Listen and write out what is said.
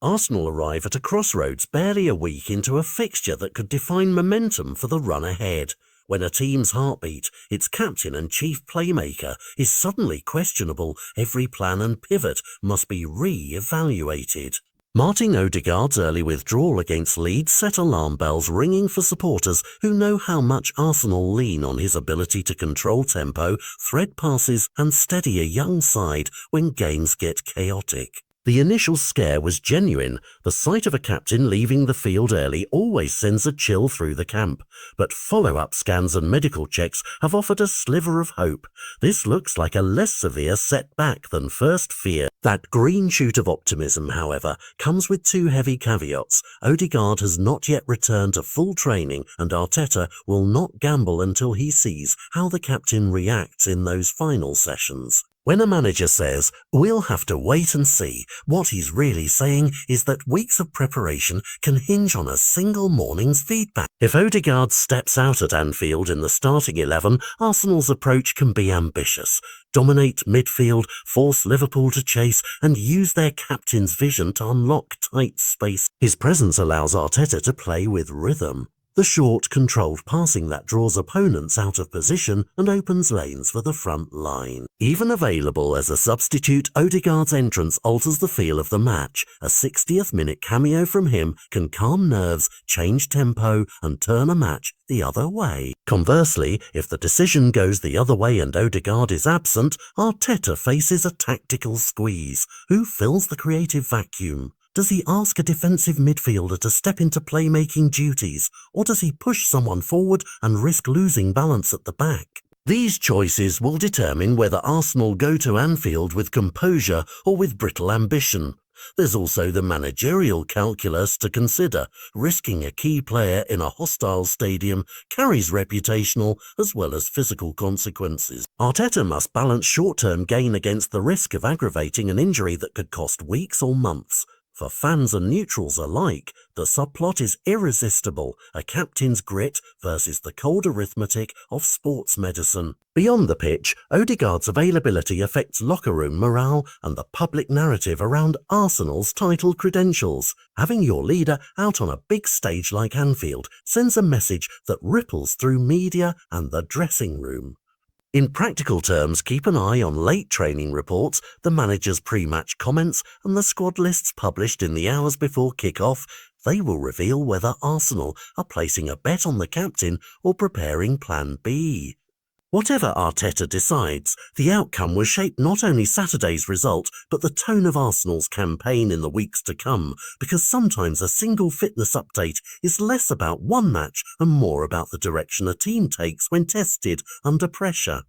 Arsenal arrive at a crossroads barely a week into a fixture that could define momentum for the run ahead. When a team's heartbeat, its captain and chief playmaker, is suddenly questionable, every plan and pivot must be re-evaluated. Martin Ødegaard's early withdrawal against Leeds set alarm bells ringing for supporters who know how much Arsenal lean on his ability to control tempo, thread passes and steady a young side when games get chaotic. The initial scare was genuine. The sight of a captain leaving the field early always sends a chill through the camp, but follow-up scans and medical checks have offered a sliver of hope. This looks like a less severe setback than first feared. That green shoot of optimism, however, comes with two heavy caveats. Ødegaard has not yet returned to full training, and Arteta will not gamble until he sees how the captain reacts in those final sessions. When a manager says, "We'll have to wait and see," what he's really saying is that weeks of preparation can hinge on a single morning's feedback. If Ødegaard steps out at Anfield in the starting 11, Arsenal's approach can be ambitious. Dominate midfield, force Liverpool to chase, and use their captain's vision to unlock tight space. His presence allows Arteta to play with rhythm. The short, controlled passing that draws opponents out of position and opens lanes for the front line. Even available as a substitute, Ødegaard's entrance alters the feel of the match. A 60th minute cameo from him can calm nerves, change tempo, and turn a match the other way. Conversely, if the decision goes the other way and Ødegaard is absent, Arteta faces a tactical squeeze. Who fills the creative vacuum? Does he ask a defensive midfielder to step into playmaking duties, or does he push someone forward and risk losing balance at the back? These choices will determine whether Arsenal go to Anfield with composure or with brittle ambition. There's also the managerial calculus to consider. Risking a key player in a hostile stadium carries reputational as well as physical consequences. Arteta must balance short-term gain against the risk of aggravating an injury that could cost weeks or months. For fans and neutrals alike, the subplot is irresistible, a captain's grit versus the cold arithmetic of sports medicine. Beyond the pitch, Ødegaard's availability affects locker room morale and the public narrative around Arsenal's title credentials. Having your leader out on a big stage like Anfield sends a message that ripples through media and the dressing room. In practical terms, keep an eye on late training reports, the manager's pre-match comments, and the squad lists published in the hours before kick-off. They will reveal whether Arsenal are placing a bet on the captain or preparing Plan B. Whatever Arteta decides, the outcome will shape not only Saturday's result, but the tone of Arsenal's campaign in the weeks to come, because sometimes a single fitness update is less about one match and more about the direction a team takes when tested under pressure.